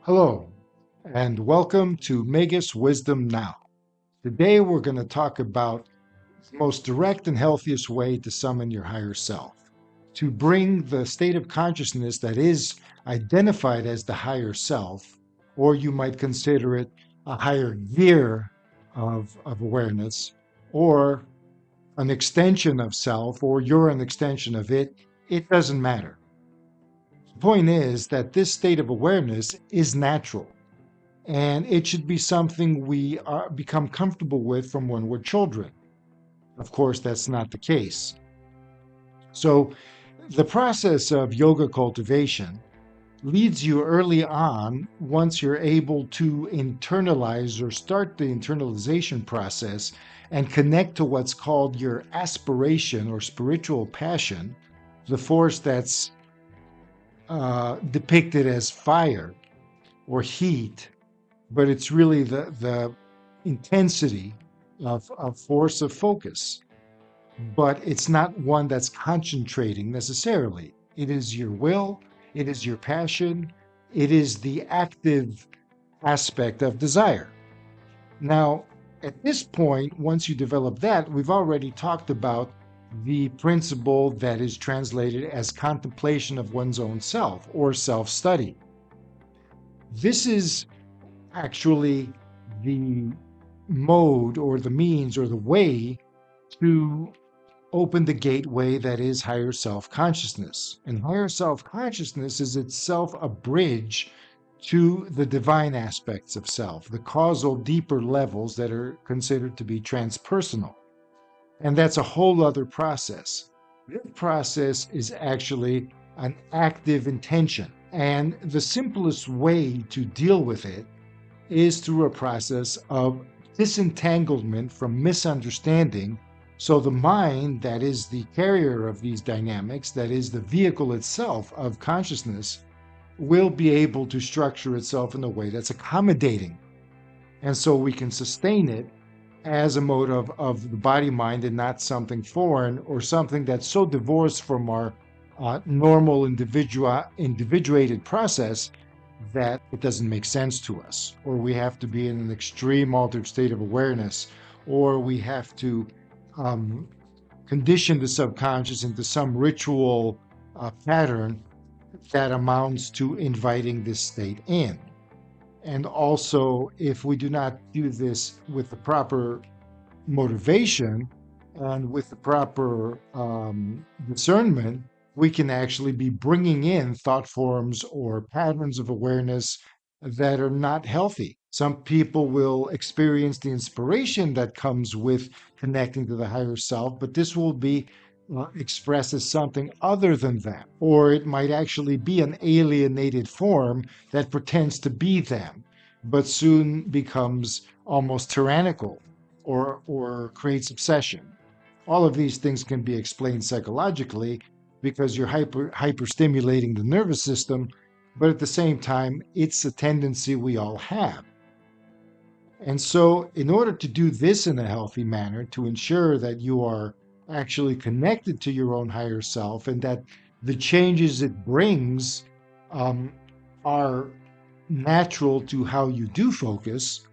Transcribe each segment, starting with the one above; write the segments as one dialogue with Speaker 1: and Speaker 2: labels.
Speaker 1: Hello, and welcome to Magus Wisdom Now. Today we're going to talk about the most direct and healthiest way to summon your higher self, to bring the state of consciousness that is identified as the higher self, or you might consider it a higher gear of awareness, or an extension of self, or you're an extension of it. It doesn't matter. The point is that this state of awareness is natural. And it should be something we become comfortable with from when we're children. Of course, that's not the case. So, the process of yoga cultivation leads you early on, once you're able to internalize or start the internalization process and connect to what's called your aspiration or spiritual passion, the force that's depicted as fire or heat, but it's really the intensity of force of focus. But it's not one that's concentrating necessarily. It is your will, it is your passion, it is the active aspect of desire. Now, at this point, once you develop that, we've already talked about the principle that is translated as contemplation of one's own self or self study. This is actually the mode or the means or the way to open the gateway that is higher self-consciousness. And higher self-consciousness is itself a bridge to the divine aspects of self, the causal deeper levels that are considered to be transpersonal. And that's a whole other process. This process is actually an active intention. And the simplest way to deal with it is through a process of disentanglement from misunderstanding. So the mind, that is the carrier of these dynamics, that is the vehicle itself of consciousness, will be able to structure itself in a way that's accommodating. And so we can sustain it as a mode of the body mind and not something foreign or something that's so divorced from our normal individuated process that it doesn't make sense to us, or we have to be in an extreme altered state of awareness, or we have to condition the subconscious into some ritual pattern that amounts to inviting this state in. And also, if we do not do this with the proper motivation and with the proper discernment, we can actually be bringing in thought forms or patterns of awareness that are not healthy. Some people will experience the inspiration that comes with connecting to the higher self, but this will be expressed as something other than that. Or it might actually be an alienated form that pretends to be them, but soon becomes almost tyrannical or creates obsession. All of these things can be explained psychologically because you're hyper stimulating the nervous system, but at the same time, it's a tendency we all have. And so, in order to do this in a healthy manner, to ensure that you are actually connected to your own higher self and that the changes it brings are natural to how you do focus,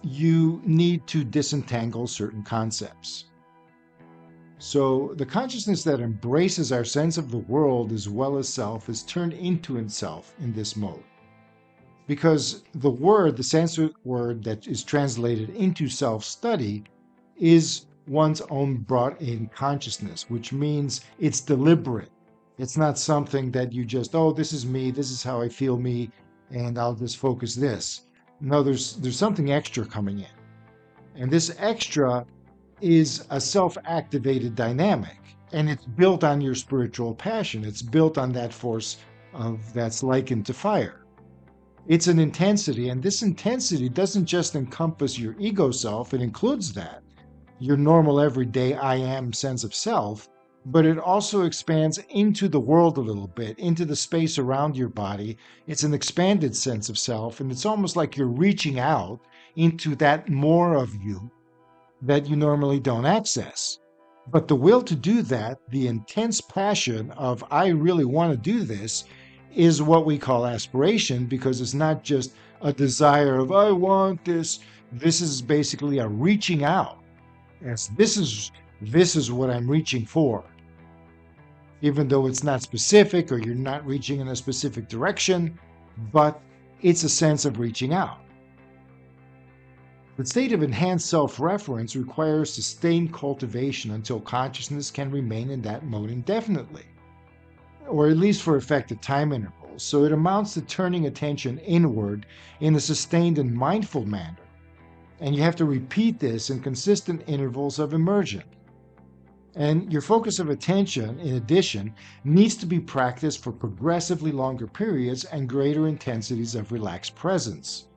Speaker 1: you need to disentangle certain concepts. So the consciousness that embraces our sense of the world as well as self is turned into itself in this mode. Because the Sanskrit word that is translated into self-study is one's own brought-in consciousness, which means it's deliberate. It's not something that you just, oh, this is me, this is how I feel me, and I'll just focus this. No, there's something extra coming in. And this extra is a self-activated dynamic, and it's built on your spiritual passion. It's built on that force that's likened to fire. It's an intensity, and this intensity doesn't just encompass your ego self, it includes that, your normal everyday I am sense of self, but it also expands into the world a little bit, into the space around your body. It's an expanded sense of self, and it's almost like you're reaching out into that more of you that you normally don't access. But the will to do that, the intense passion of, I really want to do this, is what we call aspiration, because it's not just a desire of, I want this. This is basically a reaching out. Yes, this is what I'm reaching for, even though it's not specific or you're not reaching in a specific direction, but it's a sense of reaching out. The state of enhanced self-reference requires sustained cultivation until consciousness can remain in that mode indefinitely, or at least for effective time intervals. So it amounts to turning attention inward in a sustained and mindful manner. And you have to repeat this in consistent intervals of immersion. And your focus of attention, in addition, needs to be practiced for progressively longer periods and greater intensities of relaxed presence.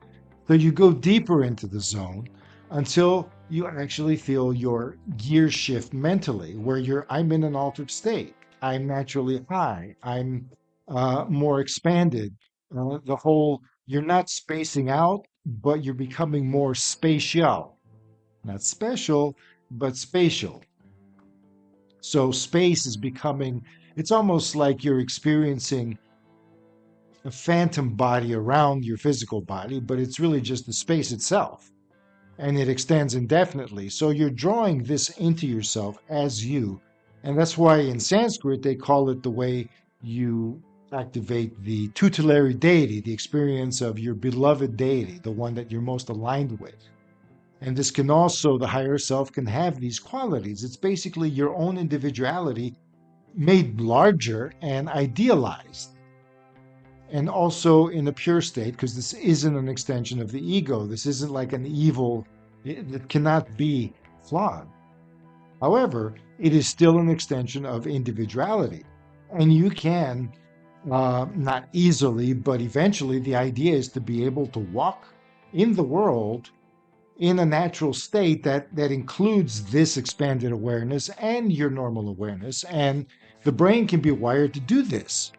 Speaker 1: So you go deeper into the zone until you actually feel your gears shift mentally, where I'm in an altered state. I'm naturally high. I'm more expanded. You're not spacing out, but you're becoming more spatial. Not special, but spatial. So space is becoming, it's almost like you're experiencing a phantom body around your physical body, but it's really just the space itself. And it extends indefinitely. So you're drawing this into yourself as you. And that's why in Sanskrit, they call it the way you activate the tutelary deity, the experience of your beloved deity, the one that you're most aligned with. And this can also, the higher self can have these qualities. It's basically your own individuality made larger and idealized. And also in a pure state, because this isn't an extension of the ego. This isn't like an evil that cannot be flawed. However, it is still an extension of individuality. And you can, not easily, but eventually, the idea is to be able to walk in the world in a natural state that includes this expanded awareness and your normal awareness. And the brain can be wired to do this.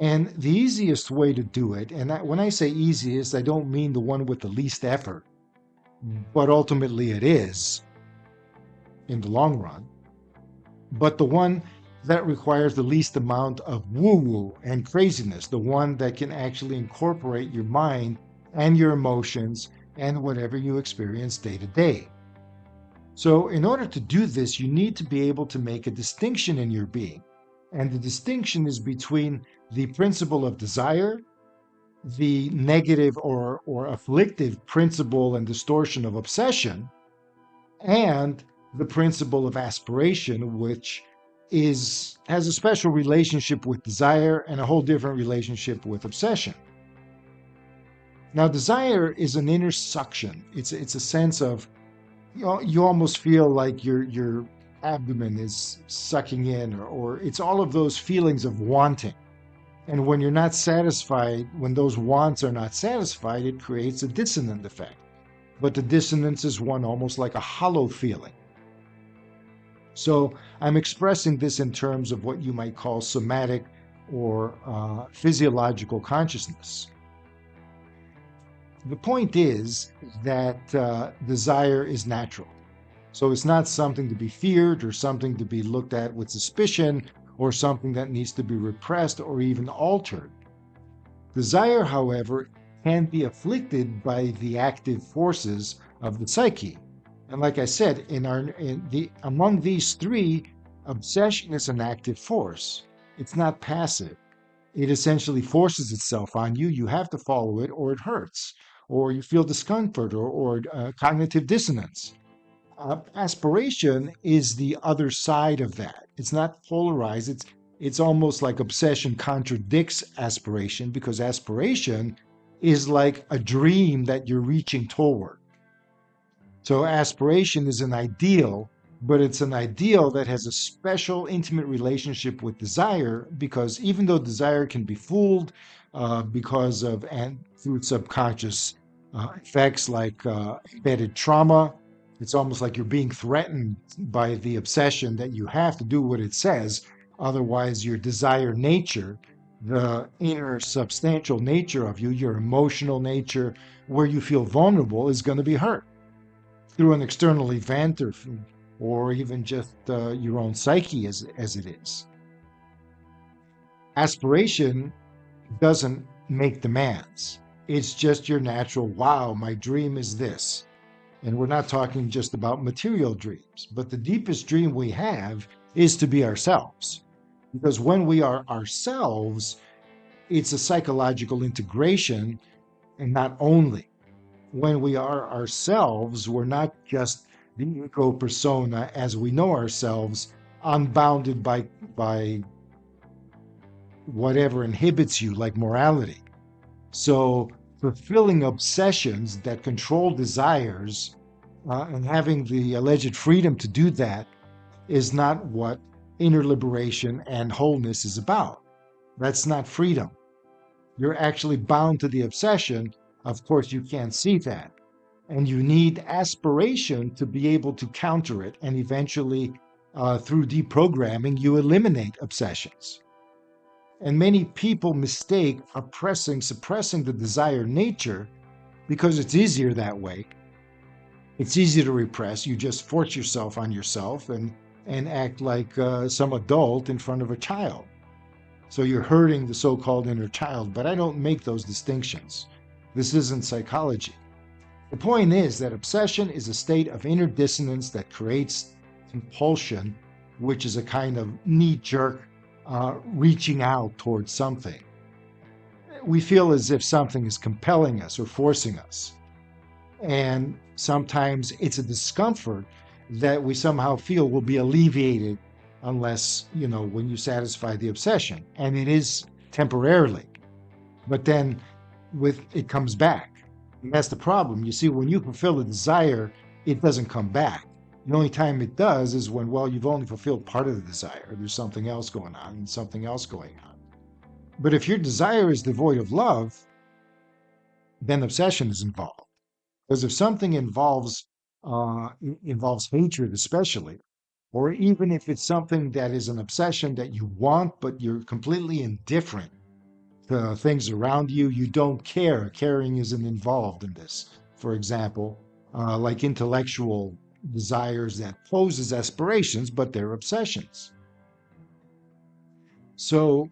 Speaker 1: And the easiest way to do it, and when I say easiest, I don't mean the one with the least effort, but ultimately it is in the long run, but the one that requires the least amount of woo-woo and craziness, the one that can actually incorporate your mind and your emotions and whatever you experience day to day. So in order to do this, you need to be able to make a distinction in your being. And the distinction is between the principle of desire, the negative or afflictive principle and distortion of obsession, and the principle of aspiration, which has a special relationship with desire and a whole different relationship with obsession. Now, desire is an inner suction. It's a sense of, you almost feel like your abdomen is sucking in, or it's all of those feelings of wanting. And when you're not satisfied, when those wants are not satisfied, it creates a dissonant effect. But the dissonance is one almost like a hollow feeling. So I'm expressing this in terms of what you might call somatic or physiological consciousness. The point is that desire is natural. So it's not something to be feared or something to be looked at with suspicion or something that needs to be repressed or even altered. Desire, however, can be afflicted by the active forces of the psyche. And like I said, among these three, obsession is an active force. It's not passive. It essentially forces itself on you. You have to follow it or it hurts, or you feel discomfort or cognitive dissonance. Aspiration is the other side of that. It's not polarized. It's almost like obsession contradicts aspiration, because aspiration is like a dream that you're reaching toward. So aspiration is an ideal, but it's an ideal that has a special intimate relationship with desire, because even though desire can be fooled because of and through subconscious effects like embedded trauma, it's almost like you're being threatened by the obsession that you have to do what it says. Otherwise, your desire nature, the inner substantial nature of you, your emotional nature, where you feel vulnerable, is going to be hurt through an external event or even just your own psyche as it is. Aspiration doesn't make demands. It's just your natural, wow, my dream is this. And we're not talking just about material dreams, but the deepest dream we have is to be ourselves. Because when we are ourselves, it's a psychological integration. And not only when we are ourselves, we're not just the ego persona as we know ourselves, unbounded by whatever inhibits you, like morality. So fulfilling obsessions that control desires and having the alleged freedom to do that is not what inner liberation and wholeness is about. That's not freedom. You're actually bound to the obsession. Of course, you can't see that. And you need aspiration to be able to counter it. And eventually, through deprogramming, you eliminate obsessions. And many people mistake suppressing the desired nature because it's easier that way. It's easy to repress. You just force yourself on yourself and act like some adult in front of a child. So you're hurting the so-called inner child, but I don't make those distinctions. This isn't psychology. The point is that obsession is a state of inner dissonance that creates compulsion, which is a kind of knee-jerk reaching out towards something. We feel as if something is compelling us or forcing us. And sometimes it's a discomfort that we somehow feel will be alleviated unless, when you satisfy the obsession. And it is temporarily. But then it comes back. And that's the problem. You see, when you fulfill a desire, it doesn't come back. The only time it does is when, you've only fulfilled part of the desire. There's something else going on and something else going on. But if your desire is devoid of love, then obsession is involved. Because if something involves hatred, especially, or even if it's something that is an obsession that you want, but you're completely indifferent to things around you, you don't care. Caring isn't involved in this. For example, like intellectual desires that pose as aspirations, but they're obsessions. So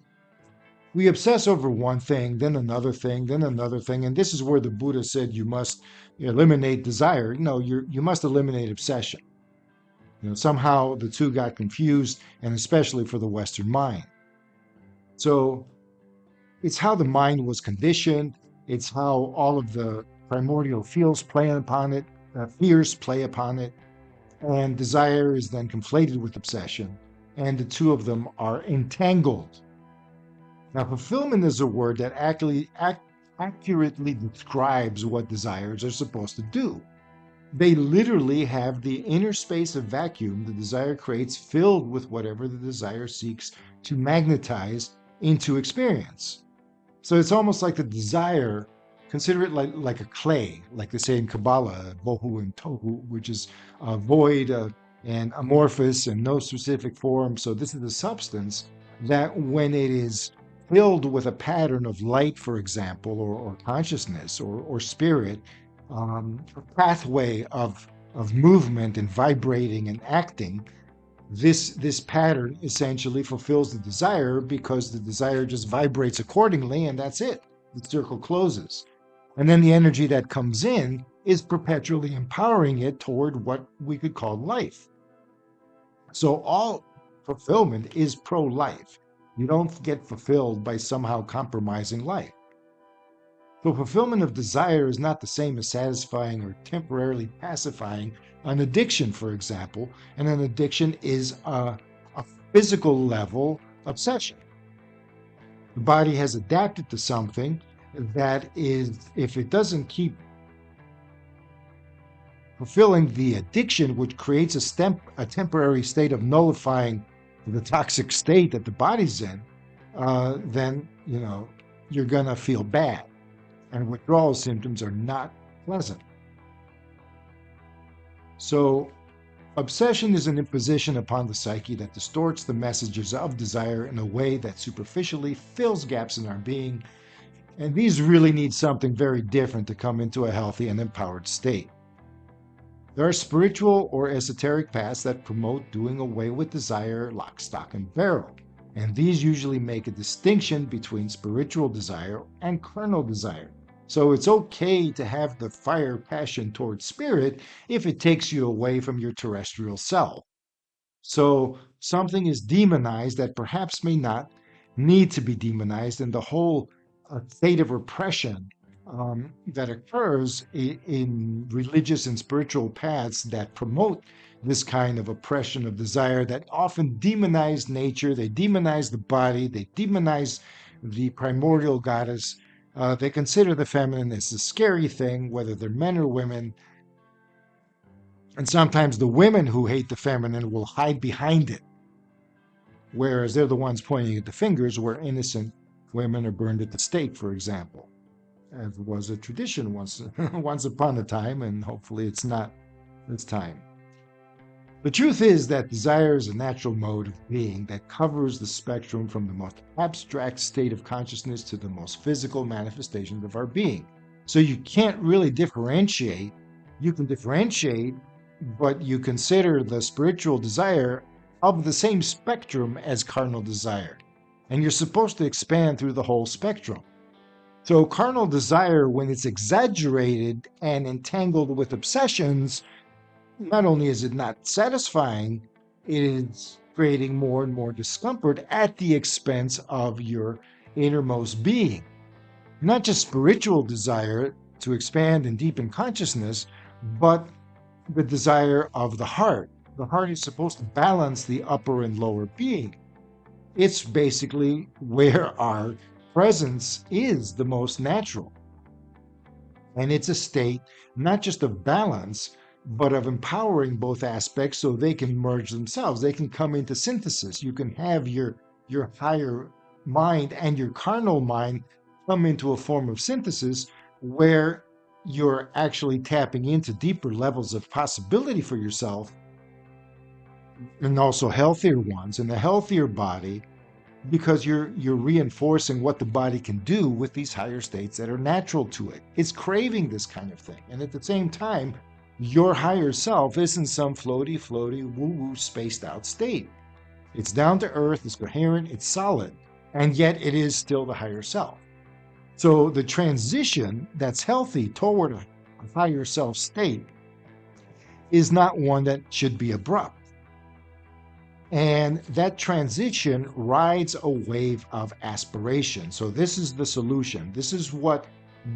Speaker 1: we obsess over one thing, then another thing, then another thing. And this is where the Buddha said you must eliminate desire. No, you must eliminate obsession. Somehow the two got confused, and especially for the Western mind. So it's how the mind was conditioned. It's how all of the primordial fears play upon it, and desire is then conflated with obsession, and the two of them are entangled. Now, fulfillment is a word that accurately describes what desires are supposed to do. They literally have the inner space of vacuum the desire creates filled with whatever the desire seeks to magnetize into experience. So it's almost like the desire, consider it like a clay, like they say in Kabbalah, bohu and tohu, which is void and amorphous and no specific form. So this is the substance that when it is filled with a pattern of light, for example, or consciousness or spirit, a pathway of movement and vibrating and acting, this pattern essentially fulfills the desire because the desire just vibrates accordingly, and that's it. The circle closes. And then the energy that comes in is perpetually empowering it toward what we could call life. So all fulfillment is pro-life. You don't get fulfilled by somehow compromising life. So fulfillment of desire is not the same as satisfying or temporarily pacifying an addiction, for example, and an addiction is a physical level obsession. The body has adapted to something that is, if it doesn't keep fulfilling the addiction, which creates a temporary state of nullifying the toxic state that the body's in, then, you're going to feel bad. And withdrawal symptoms are not pleasant. So obsession is an imposition upon the psyche that distorts the messages of desire in a way that superficially fills gaps in our being. And these really need something very different to come into a healthy and empowered state. There are spiritual or esoteric paths that promote doing away with desire, lock, stock, and barrel. And these usually make a distinction between spiritual desire and carnal desire. So it's okay to have the fire passion towards spirit if it takes you away from your terrestrial self. So something is demonized that perhaps may not need to be demonized, and the whole state of repression that occurs in religious and spiritual paths that promote this kind of oppression of desire that often demonize nature, they demonize the body, they demonize the primordial goddess. They consider the feminine as a scary thing, whether they're men or women. And sometimes the women who hate the feminine will hide behind it, whereas they're the ones pointing at the fingers, where innocent women are burned at the stake, for example, as was a tradition once, once upon a time, and hopefully it's not this time. The truth is that desire is a natural mode of being that covers the spectrum from the most abstract state of consciousness to the most physical manifestations of our being. So you can't really differentiate. You can differentiate, but you consider the spiritual desire of the same spectrum as carnal desire. And you're supposed to expand through the whole spectrum. So carnal desire, when it's exaggerated and entangled with obsessions, not only is it not satisfying, it is creating more and more discomfort at the expense of your innermost being. Not just spiritual desire to expand and deepen consciousness, but the desire of the heart. The heart is supposed to balance the upper and lower being. It's basically where our presence is the most natural. And it's a state not just of balance, but of empowering both aspects so they can merge themselves. They can come into synthesis. You can have your higher mind and your carnal mind come into a form of synthesis where you're actually tapping into deeper levels of possibility for yourself, and also healthier ones, and a healthier body, because you're reinforcing what the body can do with these higher states that are natural to it. It's craving this kind of thing. And at the same time, your higher self isn't some floaty, woo-woo, spaced out state. It's down to earth, it's coherent, it's solid, and yet it is still the higher self. So the transition that's healthy toward a higher self state is not one that should be abrupt. And that transition rides a wave of aspiration. So this is the solution. This is what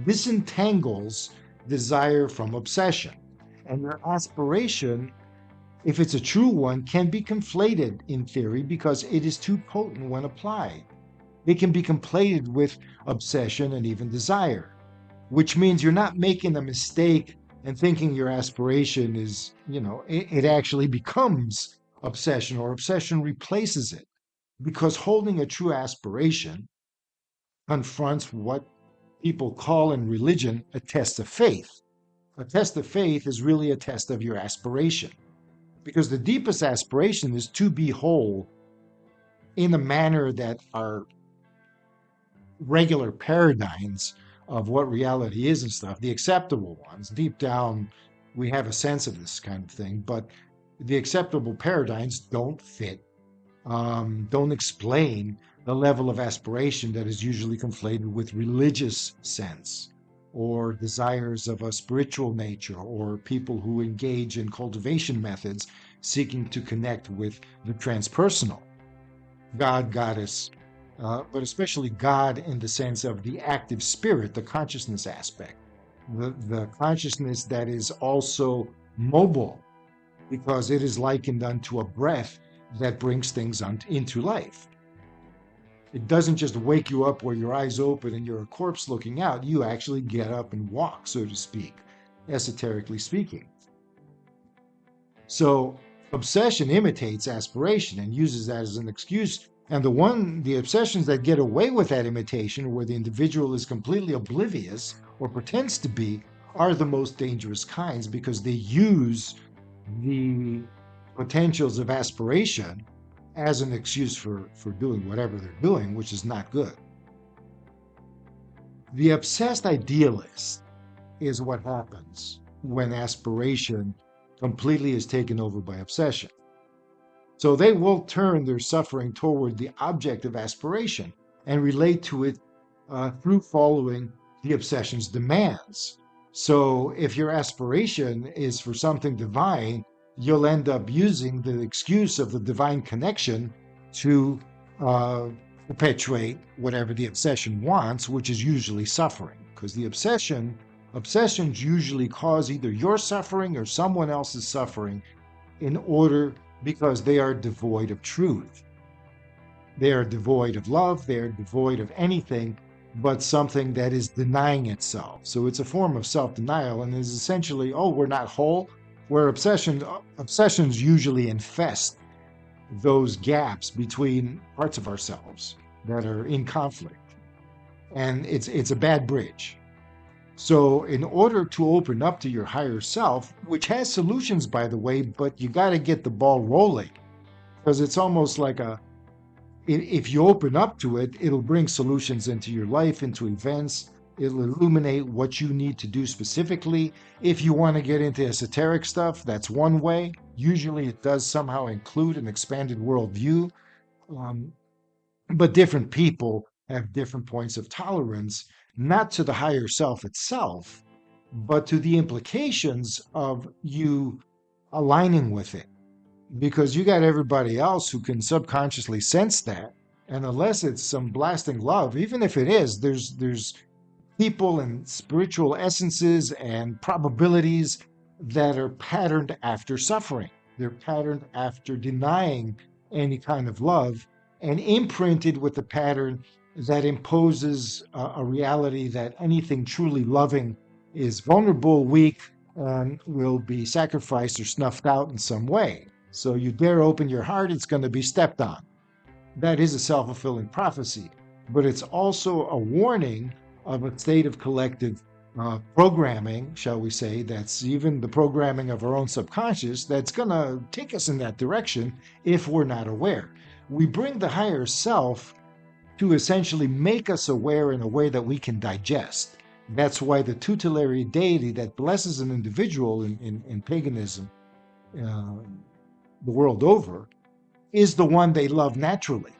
Speaker 1: disentangles desire from obsession. And your aspiration, if it's a true one, can be conflated in theory because it is too potent when applied. It can be conflated with obsession and even desire, which means you're not making a mistake and thinking your aspiration is, it actually becomes obsession, or obsession replaces it, because holding a true aspiration confronts what people call in religion a test of faith. A test of faith is really a test of your aspiration, because the deepest aspiration is to be whole in a manner that our regular paradigms of what reality is and stuff, the acceptable ones, deep down we have a sense of this kind of thing, but the acceptable paradigms don't fit, don't explain the level of aspiration that is usually conflated with religious sense or desires of a spiritual nature, or people who engage in cultivation methods seeking to connect with the transpersonal, God, goddess, but especially God in the sense of the active spirit, the consciousness aspect, the consciousness that is also mobile, because it is likened unto a breath that brings things into life. It doesn't just wake you up where your eyes open and you're a corpse looking out. You actually get up and walk, so to speak, esoterically speaking. So obsession imitates aspiration and uses that as an excuse. And the obsessions that get away with that imitation, where the individual is completely oblivious or pretends to be, are the most dangerous kinds, because they use the potentials of aspiration as an excuse for doing whatever they're doing, which is not good. The obsessed idealist is what happens when aspiration completely is taken over by obsession. So they will turn their suffering toward the object of aspiration and relate to it through following the obsession's demands. So if your aspiration is for something divine, you'll end up using the excuse of the divine connection to uh, perpetuate whatever the obsession wants, which is usually suffering. Because the obsessions usually cause either your suffering or someone else's suffering in order because they are devoid of truth. They are devoid of love, they are devoid of anything but something that is denying itself. So it's a form of self-denial and is essentially, oh, we're not whole, where obsessions usually infest those gaps between parts of ourselves that are in conflict. And it's a bad bridge. So in order to open up to your higher self, which has solutions, by the way, but you got to get the ball rolling, because it's almost like if you open up to it, it'll bring solutions into your life, into events. It'll illuminate what you need to do specifically. If you want to get into esoteric stuff, that's one way. Usually it does somehow include an expanded worldview. Um, but different people have different points of tolerance, not to the higher self itself, but to the implications of you aligning with it. Because you got everybody else who can subconsciously sense that. And unless it's some blasting love, even if it is, there's people and spiritual essences and probabilities that are patterned after suffering. They're patterned after denying any kind of love and imprinted with the pattern that imposes a reality that anything truly loving is vulnerable, weak, and will be sacrificed or snuffed out in some way. So you dare open your heart, it's going to be stepped on. That is a self-fulfilling prophecy, but it's also a warning of a state of collective programming, shall we say, that's even the programming of our own subconscious that's going to take us in that direction if we're not aware. We bring the higher self to essentially make us aware in a way that we can digest. That's why the tutelary deity that blesses an individual in paganism the world over is the one they love naturally.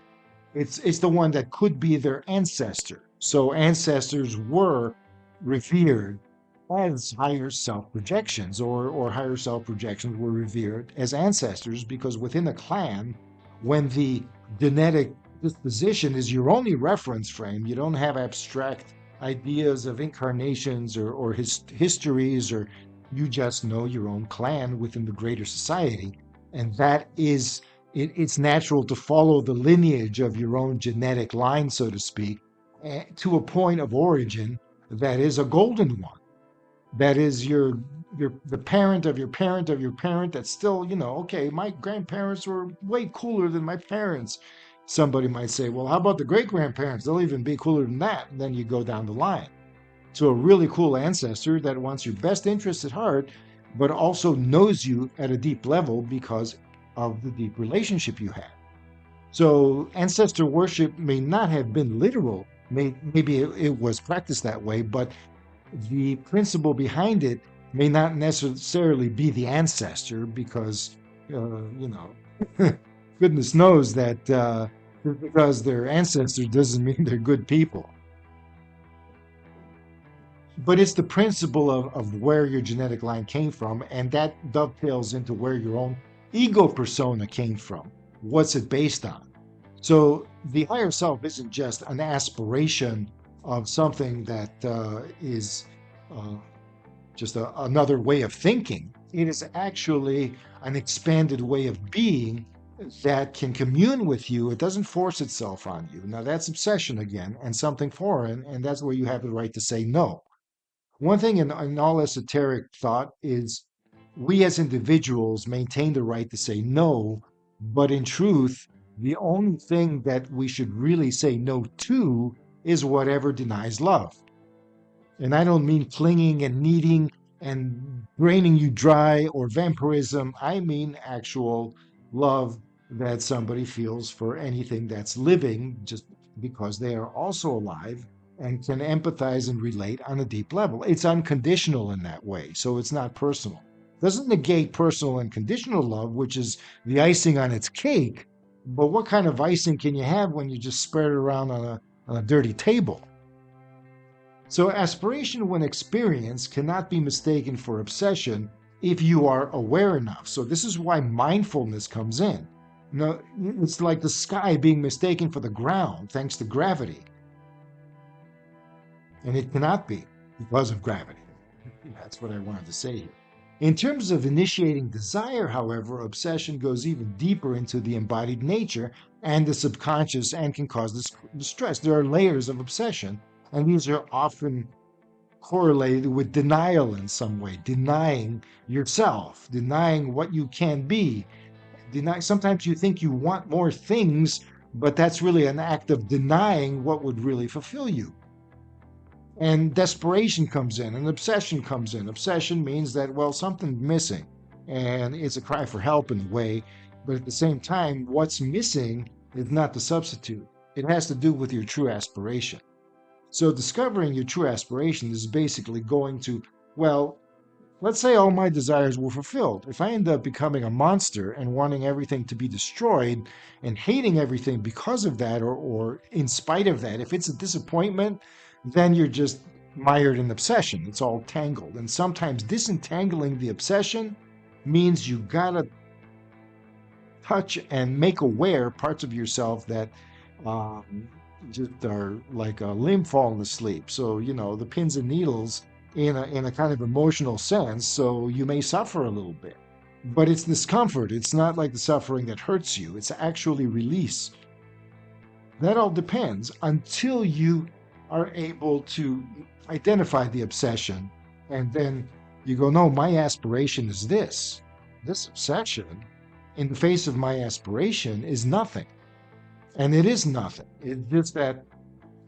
Speaker 1: It's the one that could be their ancestor. So ancestors were revered as higher self projections, or higher self projections were revered as ancestors, because within a clan, when the genetic disposition is your only reference frame, you don't have abstract ideas of incarnations or histories, or you just know your own clan within the greater society. And that is, it's natural to follow the lineage of your own genetic line, so to speak, to a point of origin that is a golden one. That is the parent of your parent of your parent. That's still, okay, my grandparents were way cooler than my parents. Somebody might say, well, how about the great grandparents? They'll even be cooler than that. And then you go down the line to a really cool ancestor that wants your best interests at heart, but also knows you at a deep level because of the deep relationship you have. So ancestor worship may not have been literal. Maybe it was practiced that way, but the principle behind it may not necessarily be the ancestor, because, goodness knows that because they're ancestors doesn't mean they're good people. But it's the principle of where your genetic line came from, and that dovetails into where your own ego persona came from. What's it based on? So the higher self isn't just an aspiration of something that is just another way of thinking. It is actually an expanded way of being that can commune with you. It doesn't force itself on you. Now that's obsession again, and something foreign, and that's where you have the right to say no. One thing in all esoteric thought is we as individuals maintain the right to say no, but in truth, the only thing that we should really say no to is whatever denies love. And I don't mean clinging and needing and draining you dry or vampirism. I mean actual love that somebody feels for anything that's living, just because they are also alive and can empathize and relate on a deep level. It's unconditional in that way, so it's not personal. Doesn't negate personal and conditional love, which is the icing on its cake. But what kind of icing can you have when you just spread it around on a dirty table? So, aspiration, when experienced, cannot be mistaken for obsession if you are aware enough. So, this is why mindfulness comes in. No, it's like the sky being mistaken for the ground thanks to gravity. And it cannot be because of gravity. That's what I wanted to say here. In terms of initiating desire, however, obsession goes even deeper into the embodied nature and the subconscious and can cause distress. There are layers of obsession, and these are often correlated with denial in some way, denying yourself, denying what you can be. Sometimes you think you want more things, but that's really an act of denying what would really fulfill you. And desperation comes in, and obsession comes in. Obsession means that, well, something's missing, and it's a cry for help in a way, but at the same time, what's missing is not the substitute. It has to do with your true aspiration. So discovering your true aspiration is basically going to, well, let's say all my desires were fulfilled. If I end up becoming a monster and wanting everything to be destroyed and hating everything because of that, or in spite of that, if it's a disappointment, then you're just mired in obsession. It's all tangled. And sometimes disentangling the obsession means you gotta touch and make aware parts of yourself that just are like a limb falling asleep. So, the pins and needles in a kind of emotional sense. So you may suffer a little bit, but it's discomfort. It's not like the suffering that hurts you. It's actually release. That all depends until you are able to identify the obsession, and then you go, no, my aspiration is this. This obsession in the face of my aspiration is nothing. And it is nothing. It's just that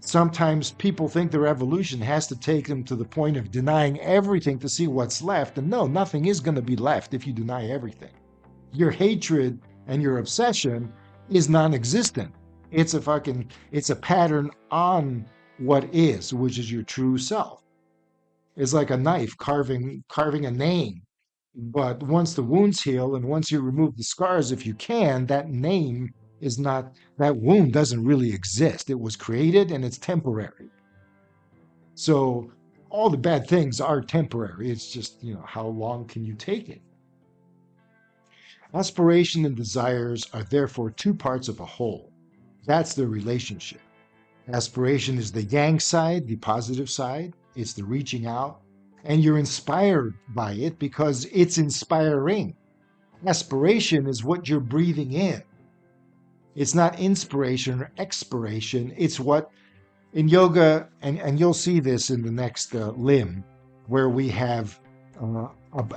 Speaker 1: sometimes people think their evolution has to take them to the point of denying everything to see what's left. And no, nothing is going to be left if you deny everything. Your hatred and your obsession is non-existent. It's a pattern on what is, which is your true self. It's like a knife carving a name. But once the wounds heal and once you remove the scars, if you can, that name is not, that wound doesn't really exist. It was created and it's temporary. So all the bad things are temporary. It's just, how long can you take it? Aspiration and desires are therefore two parts of a whole. That's the relationship. Aspiration is the yang side, the positive side. It's the reaching out. And you're inspired by it because it's inspiring. Aspiration is what you're breathing in. It's not inspiration or expiration. It's what in yoga, and you'll see this in the next limb, where we have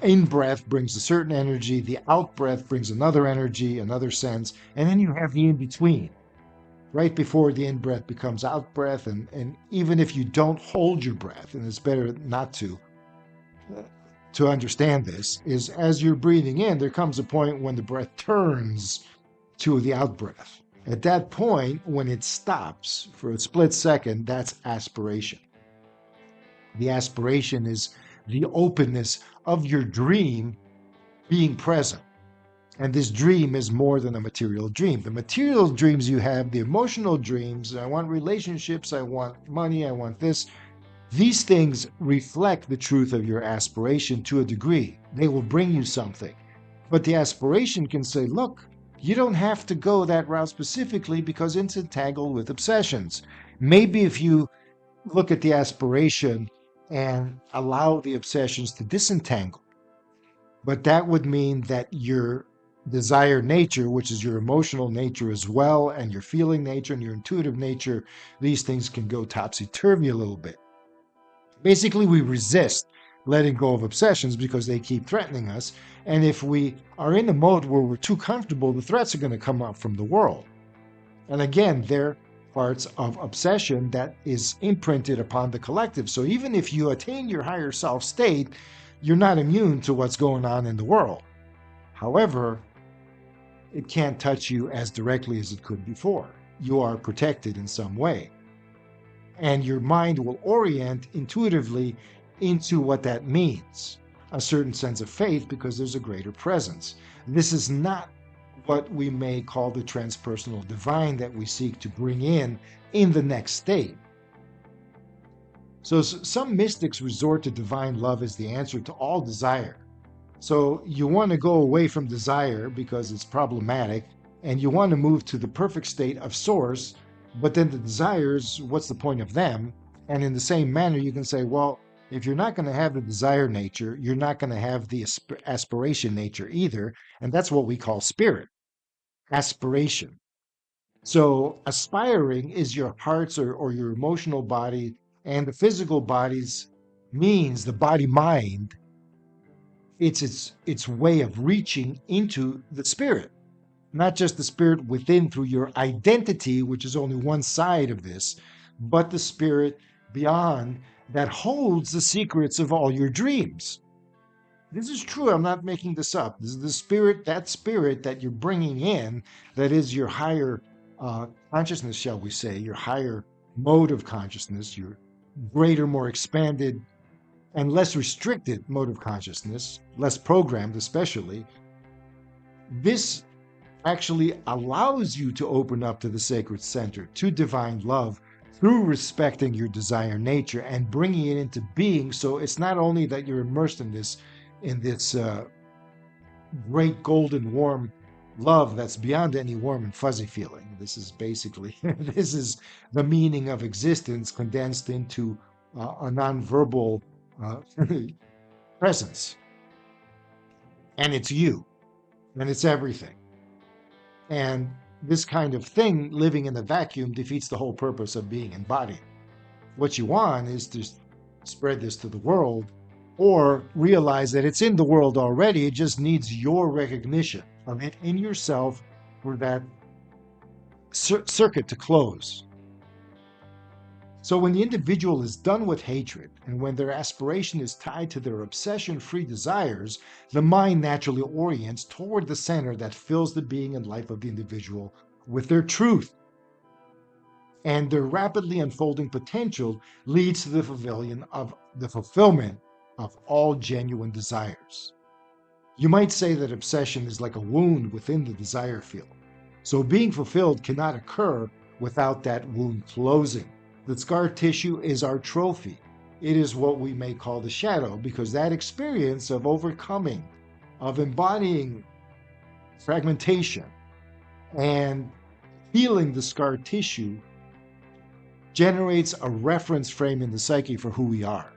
Speaker 1: in-breath brings a certain energy, the out-breath brings another energy, another sense, and then you have the in-between. Right before the in-breath becomes out-breath, and even if you don't hold your breath, and it's better not to understand this, is as you're breathing in, there comes a point when the breath turns to the out-breath. At that point, when it stops for a split second, that's aspiration. The aspiration is the openness of your dream being present. And this dream is more than a material dream. The material dreams you have, the emotional dreams, I want relationships, I want money, I want this. These things reflect the truth of your aspiration to a degree. They will bring you something. But the aspiration can say, look, you don't have to go that route specifically because it's entangled with obsessions. Maybe if you look at the aspiration and allow the obsessions to disentangle, but that would mean that your desired nature, which is your emotional nature as well, and your feeling nature and your intuitive nature, these things can go topsy-turvy a little bit. Basically, we resist letting go of obsessions because they keep threatening us. And if we are in a mode where we're too comfortable, the threats are going to come up from the world. And again, they're parts of obsession that is imprinted upon the collective. So even if you attain your higher self state, you're not immune to what's going on in the world. However, it can't touch you as directly as it could before. You are protected in some way. And your mind will orient intuitively into what that means. a certain sense of faith because there's a greater presence. This is not what we may call the transpersonal divine that we seek to bring in the next state. So some mystics resort to divine love as the answer to all desire. So you want to go away from desire because it's problematic, and you want to move to the perfect state of source, but then the desires, what's the point of them? And in the same manner, you can say, well, if you're not going to have the desire nature, you're not going to have the aspiration nature either. And that's what we call spirit, aspiration. So aspiring is your heart's or your emotional body, and the physical body's means the body mind. It's way of reaching into the spirit, not just the spirit within through your identity, which is only one side of this, but the spirit beyond that holds the secrets of all your dreams. This is true. I'm not making this up. This is the spirit that you're bringing in, that is your higher consciousness, shall we say, your higher mode of consciousness, your greater, more expanded, and less restricted mode of consciousness, less programmed especially. This actually allows you to open up to the sacred center, to divine love, through respecting your desire nature and bringing it into being. So it's not only that you're immersed in this great golden warm love that's beyond any warm and fuzzy feeling. This is basically this is the meaning of existence condensed into a nonverbal presence, and it's you, and it's everything. And this kind of thing, living in a vacuum, defeats the whole purpose of being embodied. What you want is to spread this to the world, or realize that it's in the world already. It just needs your recognition of it in yourself for that circuit to close. So when the individual is done with hatred, and when their aspiration is tied to their obsession-free desires, the mind naturally orients toward the center that fills the being and life of the individual with their truth. And their rapidly unfolding potential leads to the fulfillment of all genuine desires. You might say that obsession is like a wound within the desire field. So being fulfilled cannot occur without that wound closing. The scar tissue is our trophy. It is what we may call the shadow, because that experience of overcoming, of embodying fragmentation and healing the scar tissue generates a reference frame in the psyche for who we are.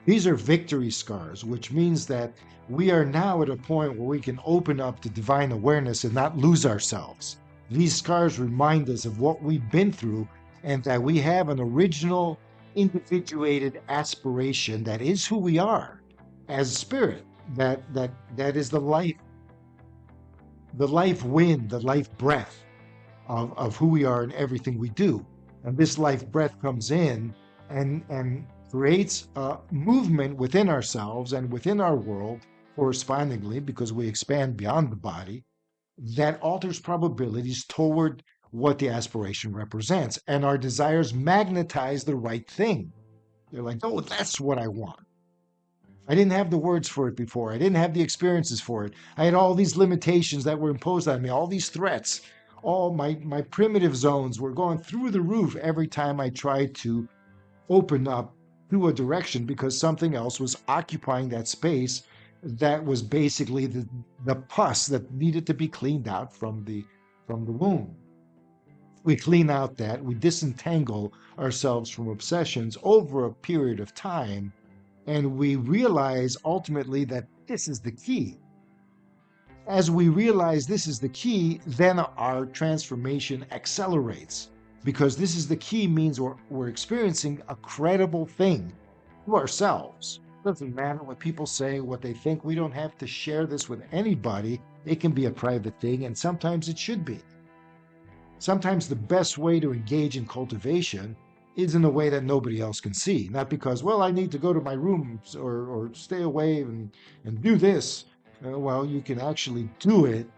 Speaker 1: These are victory scars, which means that we are now at a point where we can open up to divine awareness and not lose ourselves. These scars remind us of what we've been through, and that we have an original, individuated aspiration that is who we are as spirit. That is the life wind, the life breath of who we are and everything we do. And this life breath comes in and creates a movement within ourselves and within our world correspondingly, because we expand beyond the body, that alters probabilities toward what the aspiration represents. And our desires magnetize the right thing. They're like, oh, that's what I want. I didn't have the words for it before. I didn't have the experiences for it. I had all these limitations that were imposed on me, all these threats. All my primitive zones were going through the roof every time I tried to open up to a direction, because something else was occupying that space that was basically the pus that needed to be cleaned out from the womb. We clean out that, we disentangle ourselves from obsessions over a period of time, and we realize ultimately that this is the key. As we realize this is the key, then our transformation accelerates, because this is the key means we're experiencing a credible thing to ourselves. It doesn't matter what people say, what they think. We don't have to share this with anybody. It can be a private thing, and sometimes it should be. Sometimes the best way to engage in cultivation is in a way that nobody else can see. Not because, well, I need to go to my room or stay away and do this. Well, you can actually do it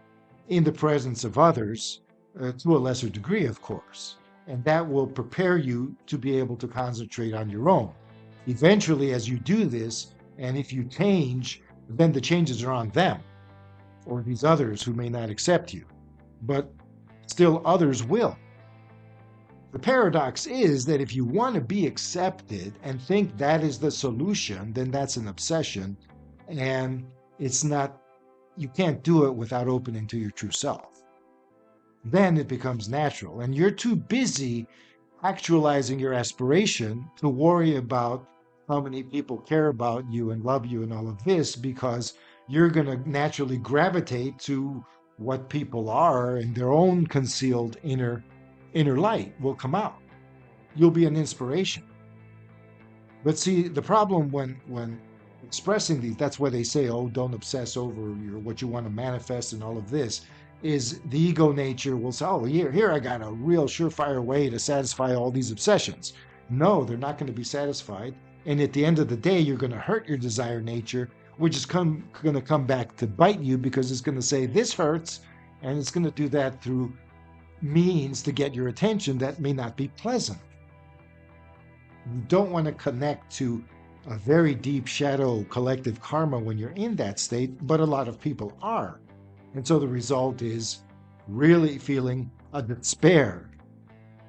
Speaker 1: in the presence of others, to a lesser degree, of course. And that will prepare you to be able to concentrate on your own. Eventually, as you do this, And if you change, then the changes are on them or these others who may not accept you. But still, others will. The paradox is that if you want to be accepted and think that is the solution, then that's an obsession. And it's not, you can't do it without opening to your true self. Then it becomes natural. And you're too busy actualizing your aspiration to worry about how many people care about you and love you and all of this, because you're going to naturally gravitate to what people are, and their own concealed inner light will come out. You'll be an inspiration. But see, the problem when expressing these, that's why they say, oh, don't obsess over what you want to manifest and all of this, is the ego nature will say, oh, here I got a real surefire way to satisfy all these obsessions. No, they're not going to be satisfied. And at the end of the day, you're going to hurt your desire nature, which is going to come back to bite you, because it's going to say this hurts, and it's going to do that through means to get your attention that may not be pleasant. You don't want to connect to a very deep shadow collective karma when you're in that state, but a lot of people are. And so the result is really feeling a despair,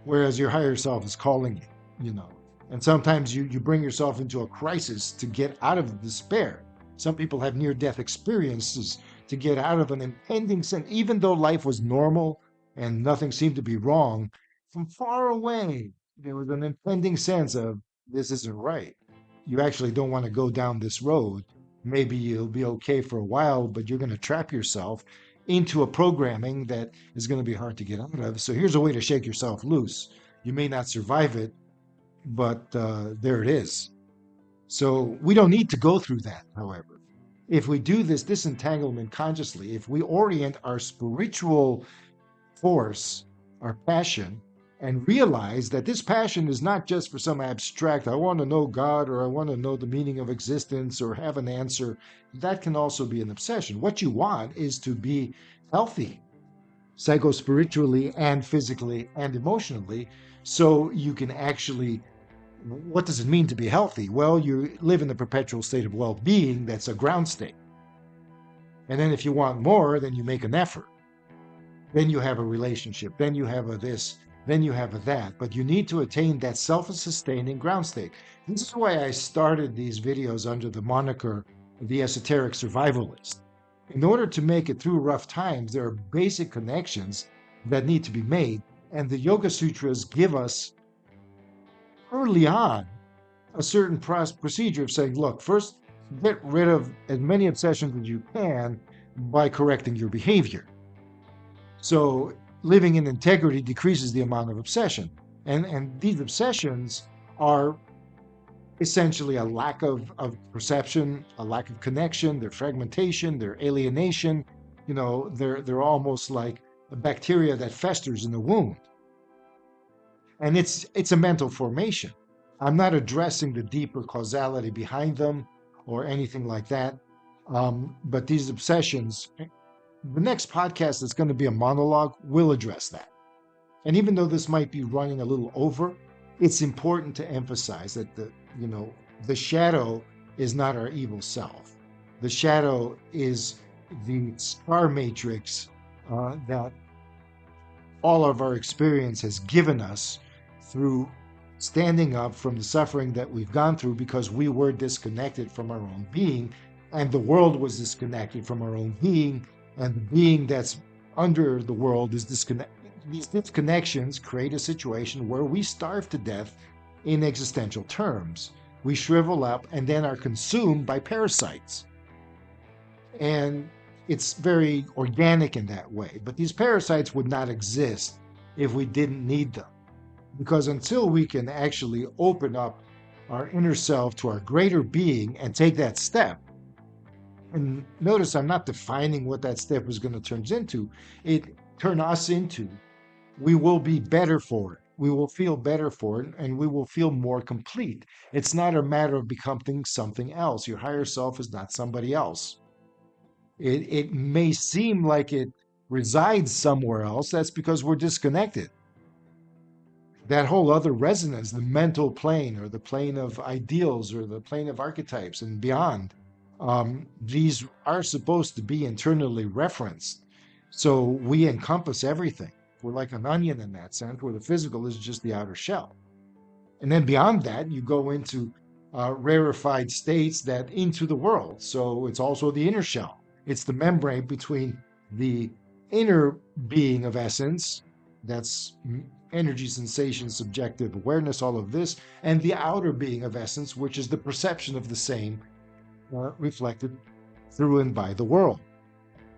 Speaker 1: whereas your higher self is calling you. And sometimes you bring yourself into a crisis to get out of the despair. Some people have near-death experiences to get out of an impending sense, even though life was normal and nothing seemed to be wrong. From far away, there was an impending sense of this isn't right. You actually don't want to go down this road. Maybe you'll be okay for a while, but you're going to trap yourself into a programming that is going to be hard to get out of. So here's a way to shake yourself loose. You may not survive it, but there it is. So we don't need to go through that, however. If we do this disentanglement consciously, if we orient our spiritual force, our passion, and realize that this passion is not just for some abstract, I want to know God, or I want to know the meaning of existence, or have an answer. That can also be an obsession. What you want is to be healthy, psycho-spiritually and physically and emotionally, so you can actually, what does it mean to be healthy? Well, you live in a perpetual state of well-being. That's a ground state. And then if you want more, then you make an effort. Then you have a relationship. Then you have a this. Then you have a that. But you need to attain that self-sustaining ground state. This is why I started these videos under the moniker The Esoteric Survivalist. In order to make it through rough times, there are basic connections that need to be made. And the Yoga Sutras give us early on a certain procedure of saying, look, first get rid of as many obsessions as you can by correcting your behavior. So living in integrity decreases the amount of obsession. And these obsessions are essentially a lack of perception, a lack of connection, their fragmentation, their alienation. They're almost like a bacteria that festers in the wound. And it's a mental formation. I'm not addressing the deeper causality behind them or anything like that. But these obsessions, the next podcast that's going to be a monologue will address that. And even though this might be running a little over, it's important to emphasize that the shadow is not our evil self. The shadow is the scar matrix that all of our experience has given us through standing up from the suffering that we've gone through, because we were disconnected from our own being, and the world was disconnected from our own being, and the being that's under the world is disconnected. These disconnections create a situation where we starve to death in existential terms. We shrivel up and then are consumed by parasites. And it's very organic in that way. But these parasites would not exist if we didn't need them. Because until we can actually open up our inner self to our greater being and take that step, and notice I'm not defining what that step is going to turn us into, we will be better for it. We will feel better for it, and we will feel more complete. It's not a matter of becoming something else. Your higher self is not somebody else. It may seem like it resides somewhere else. That's because we're disconnected. that whole other resonance, the mental plane or the plane of ideals or the plane of archetypes and beyond, these are supposed to be internally referenced. So we encompass everything. We're like an onion in that sense, where the physical is just the outer shell. And then beyond that, you go into rarefied states that into the world. So it's also the inner shell. It's the membrane between the inner being of essence, that's energy, sensation, subjective awareness, all of this, and the outer being of essence, which is the perception of the same reflected through and by the world.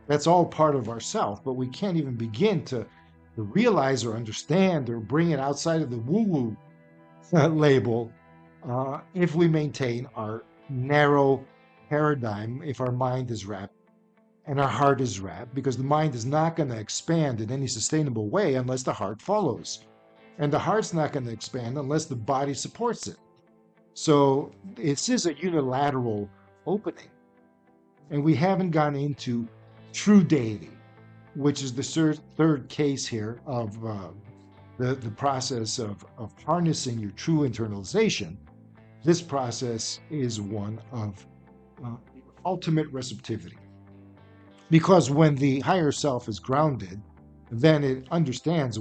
Speaker 1: That's all part of ourself, but we can't even begin to realize or understand or bring it outside of the woo-woo label if we maintain our narrow paradigm, if our mind is wrapped and our heart is wrapped, because the mind is not going to expand in any sustainable way unless the heart follows. And the heart's not going to expand unless the body supports it. So this is a unilateral opening. And we haven't gone into true deity, which is the third case here of the process of harnessing your true internalization. This process is one of ultimate receptivity. Because when the higher self is grounded, then it understands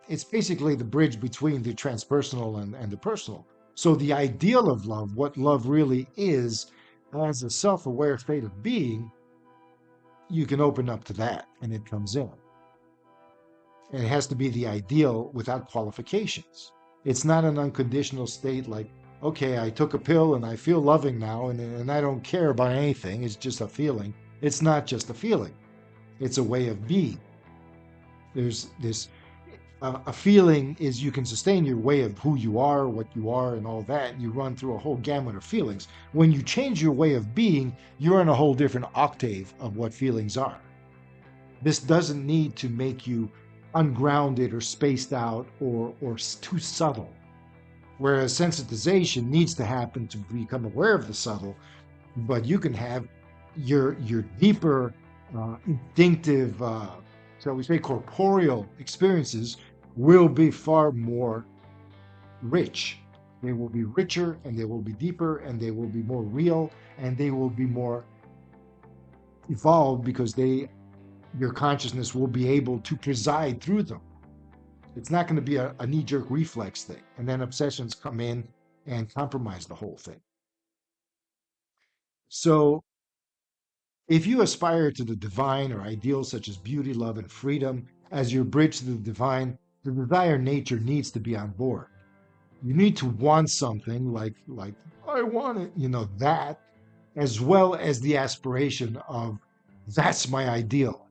Speaker 1: it's basically the bridge between the transpersonal and the personal. So the ideal of love, what love really is, as a self-aware state of being, you can open up to that and it comes in. And it has to be the ideal without qualifications. It's not an unconditional state like, okay, I took a pill and I feel loving now and I don't care about anything. It's just a feeling. It's not just a feeling. It's a way of being. There's this, a feeling is you can sustain your way of who you are, what you are, and all that. You run through a whole gamut of feelings. When you change your way of being, you're in a whole different octave of what feelings are. This doesn't need to make you ungrounded or spaced out or too subtle. Whereas sensitization needs to happen to become aware of the subtle, but you can have your deeper instinctive, shall we say, corporeal experiences will be far more rich. They will be richer and they will be deeper and they will be more real and they will be more evolved because your consciousness will be able to preside through them. It's not going to be a knee-jerk reflex thing. And then obsessions come in and compromise the whole thing. So if you aspire to the divine or ideals such as beauty, love, and freedom as your bridge to the divine, the desired nature needs to be on board. You need to want something like I want it, that, as well as the aspiration of that's my ideal.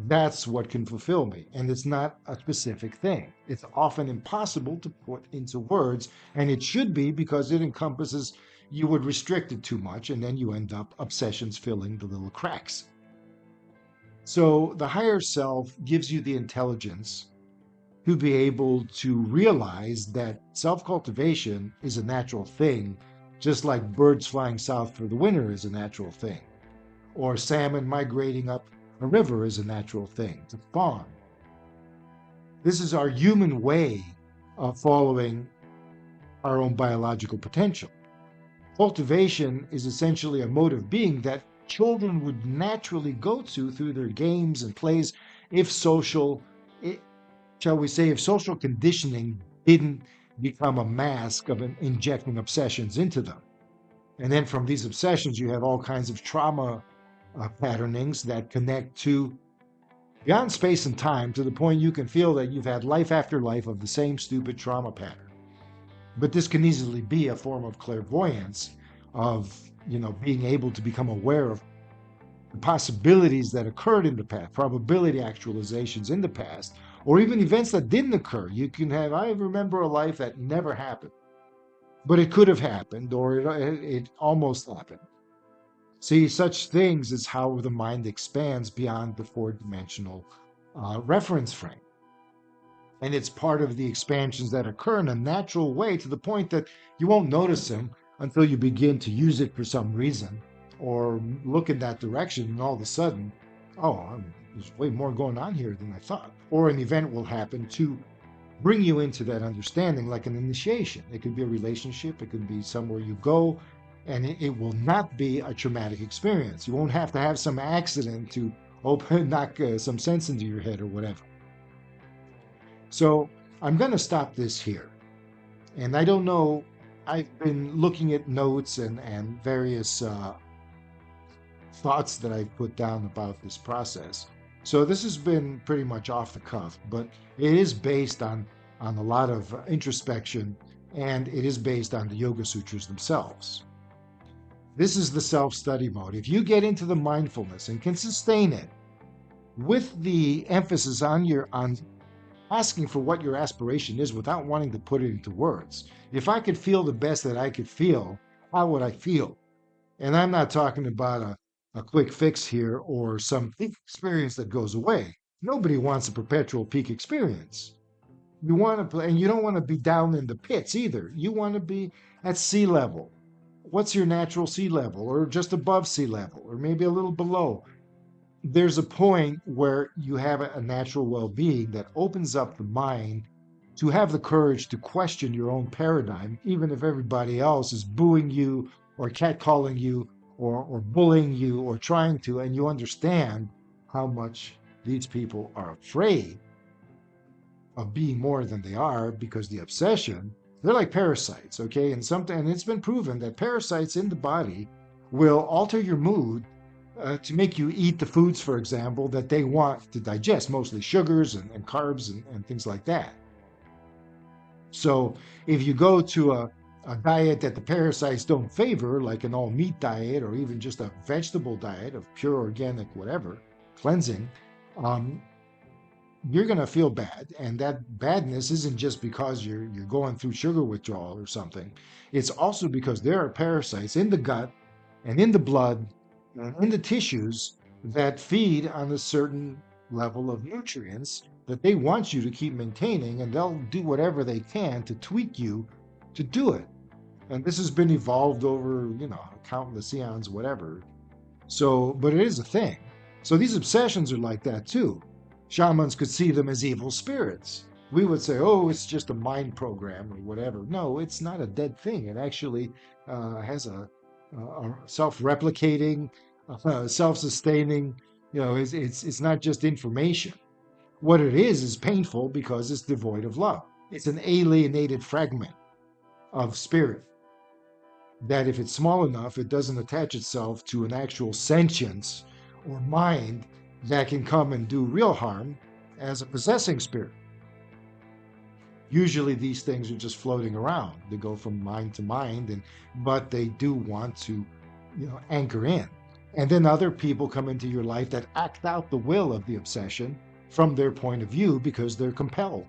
Speaker 1: That's what can fulfill me. And it's not a specific thing. It's often impossible to put into words, and it should be because it encompasses, you would restrict it too much, and then you end up obsessions filling the little cracks. So the higher self gives you the intelligence to be able to realize that self-cultivation is a natural thing, just like birds flying south for the winter is a natural thing, or salmon migrating up a river is a natural thing to spawn. This is our human way of following our own biological potential. Cultivation is essentially a mode of being that children would naturally go to through their games and plays if social conditioning didn't become a mask of injecting obsessions into them. And then from these obsessions, you have all kinds of trauma patternings that connect to beyond space and time to the point you can feel that you've had life after life of the same stupid trauma pattern. But this can easily be a form of clairvoyance, of being able to become aware of the possibilities that occurred in the past, probability actualizations in the past, or even events that didn't occur. You can have, I remember a life that never happened, but it could have happened, or it almost happened. See, such things is how the mind expands beyond the four-dimensional reference frame. And it's part of the expansions that occur in a natural way to the point that you won't notice them until you begin to use it for some reason or look in that direction, and all of a sudden, there's way more going on here than I thought. Or an event will happen to bring you into that understanding like an initiation. It could be a relationship, it could be somewhere you go, and it will not be a traumatic experience. You won't have to have some accident to knock some sense into your head or whatever. So I'm going to stop this here. And I don't know, I've been looking at notes and various thoughts that I've put down about this process. So this has been pretty much off the cuff, but it is based on a lot of introspection, and it is based on the Yoga Sutras themselves. This is the self-study mode. If you get into the mindfulness and can sustain it with the emphasis on asking for what your aspiration is without wanting to put it into words. If I could feel the best that I could feel, how would I feel? And I'm not talking about a quick fix here or some peak experience that goes away. Nobody wants a perpetual peak experience. You want to play, and you don't want to be down in the pits either. You want to be at sea level. What's your natural sea level, or just above sea level, or maybe a little below? There's a point where you have a natural well-being that opens up the mind to have the courage to question your own paradigm, even if everybody else is booing you or catcalling you or bullying you or trying to, and you understand how much these people are afraid of being more than they are because the obsession, they're like parasites, okay? And it's been proven that parasites in the body will alter your mood to make you eat the foods, for example, that they want to digest, mostly sugars and carbs and things like that. So if you go to a diet that the parasites don't favor, like an all meat diet or even just a vegetable diet of pure organic whatever, cleansing, you're going to feel bad. And that badness isn't just because you're going through sugar withdrawal or something. It's also because there are parasites in the gut and in the blood in the tissues that feed on a certain level of nutrients that they want you to keep maintaining, and they'll do whatever they can to tweak you to do it. And this has been evolved over, countless eons, whatever. So, but it is a thing. So these obsessions are like that too. Shamans could see them as evil spirits. We would say, oh, it's just a mind program or whatever. No, it's not a dead thing. It actually has a self-replicating, self-sustaining. It's not just information. What it is painful because it's devoid of love. It's an alienated fragment of spirit that, if it's small enough, it doesn't attach itself to an actual sentience or mind that can come and do real harm as a possessing spirit. Usually these things are just floating around. They go from mind to mind, but they do want to, anchor in. And then other people come into your life that act out the will of the obsession from their point of view because they're compelled.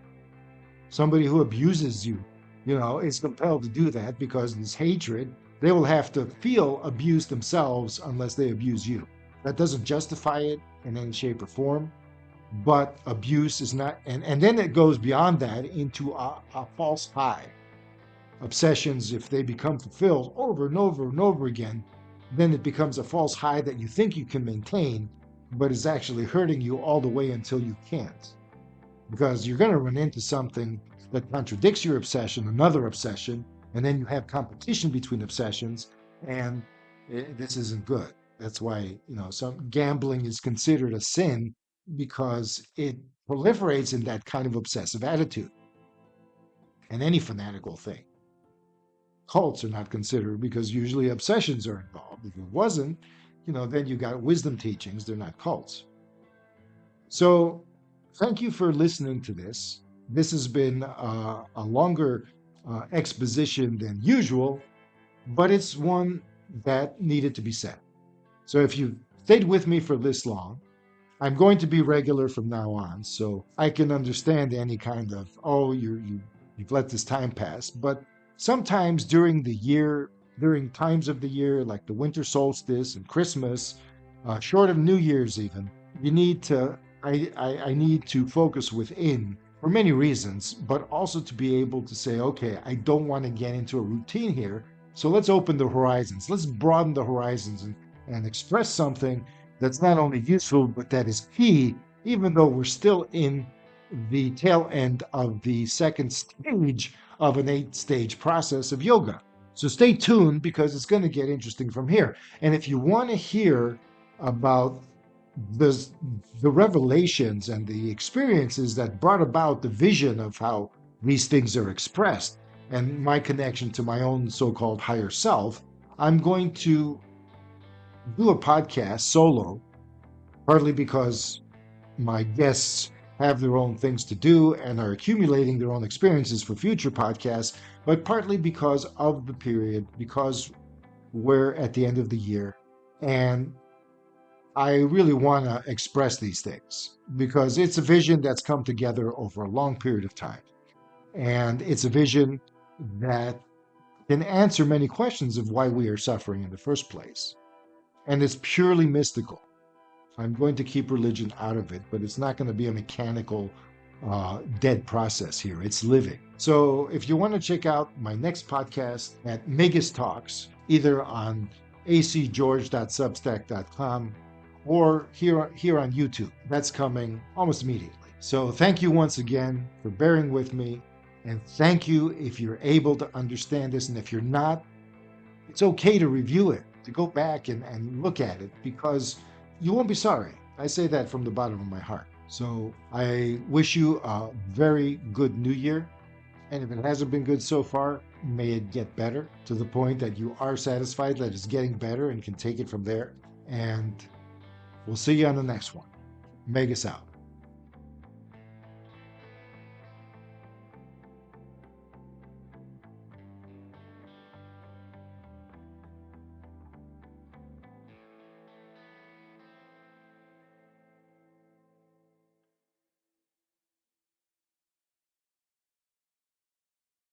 Speaker 1: Somebody who abuses you, is compelled to do that because of this hatred. They will have to feel abused themselves unless they abuse you. That doesn't justify it in any shape or form. But abuse is not, and then it goes beyond that into a false high. Obsessions, if they become fulfilled over and over and over again, then it becomes a false high that you think you can maintain, but is actually hurting you all the way until you can't. Because you're going to run into something that contradicts your obsession, another obsession, and then you have competition between obsessions, and this isn't good. That's why, some gambling is considered a sin, because it proliferates in that kind of obsessive attitude. And any fanatical thing. Cults are not considered because usually obsessions are involved. If it wasn't, then you got wisdom teachings. They're not cults. So thank you for listening to this. This has been a longer exposition than usual, but it's one that needed to be said. So if you stayed with me for this long, I'm going to be regular from now on, so I can understand any kind of, you've let this time pass. But sometimes during the year, during times of the year, like the winter solstice and Christmas, short of New Year's even, I need to focus within for many reasons, but also to be able to say, okay, I don't want to get into a routine here, so let's open the horizons. Let's broaden the horizons and express something that's not only useful, but that is key, even though we're still in the tail end of the second stage of an 8-stage process of yoga. So stay tuned because it's going to get interesting from here. And if you want to hear about the, the revelations and the experiences that brought about the vision of how these things are expressed and my connection to my own so-called higher self, I'm going to do a podcast solo, partly because my guests have their own things to do and are accumulating their own experiences for future podcasts, but partly because of the period, because we're at the end of the year. And I really want to express these things because it's a vision that's come together over a long period of time. And it's a vision that can answer many questions of why we are suffering in the first place. And it's purely mystical. I'm going to keep religion out of it, but it's not going to be a mechanical, dead process here. It's living. So if you want to check out my next podcast at Megas Talks, either on acgeorge.substack.com or here on YouTube, that's coming almost immediately. So thank you once again for bearing with me. And thank you if you're able to understand this. And if you're not, it's okay to review it, to go back and look at it, because you won't be sorry. I say that from the bottom of my heart. So I wish you a very good new year. And if it hasn't been good so far, may it get better to the point that you are satisfied that it's getting better and can take it from there. And we'll see you on the next one. Megas out.